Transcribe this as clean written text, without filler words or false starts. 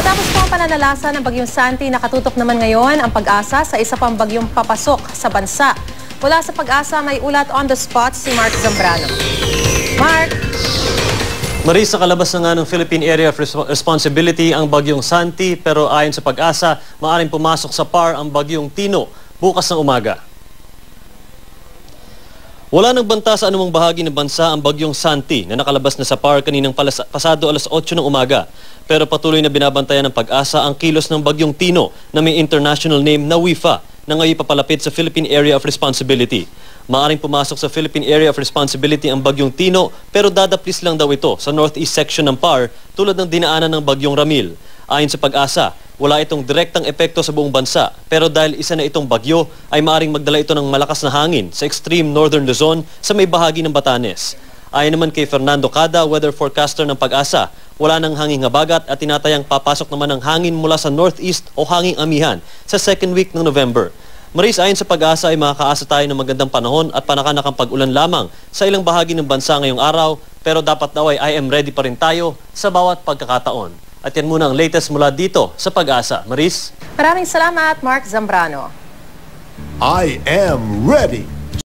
Matapos po ang pananalasa ng Bagyong Santi, nakatutok naman ngayon ang Pag-asa sa isa pang bagyong papasok sa bansa. Mula sa Pag-asa, may ulat on the spot si Mark Zambrano. Mark! Maris, nakalabas na nga ng Philippine Area of Responsibility ang Bagyong Santi, pero ayon sa Pag-asa, maaaring pumasok sa PAR ang Bagyong Tino bukas ng umaga. Wala nang banta sa anumang bahagi ng bansa ang Bagyong Santi na nakalabas na sa PAR kaninang pasado alas 8 ng umaga. Pero patuloy na binabantayan ng Pag-asa ang kilos ng Bagyong Tino na may international name na WIFA na ngayon papalapit sa Philippine Area of Responsibility. Maaring pumasok sa Philippine Area of Responsibility ang Bagyong Tino pero dadaplis lang daw ito sa northeast section ng PAR tulad ng dinaanan ng Bagyong Ramil. Ayon sa Pag-asa, wala itong direktang epekto sa buong bansa pero dahil isa na itong bagyo ay maaring magdala ito ng malakas na hangin sa extreme northern Luzon sa may bahagi ng Batanes. Ayon naman kay Fernando Cada, weather forecaster ng Pag-asa, wala nang hanging habagat at tinatayang papasok naman ng hangin mula sa northeast o hanging amihan sa second week ng November. Maris, ayon sa Pag-asa ay makakaasa tayo ng magandang panahon at panakanakang pag-ulan lamang sa ilang bahagi ng bansa ngayong araw pero dapat daw ay I am ready pa rin tayo sa bawat pagkakataon. At yan muna ang latest mula dito sa Pag-asa. Maris? Maraming salamat, Mark Zambrano. I am ready.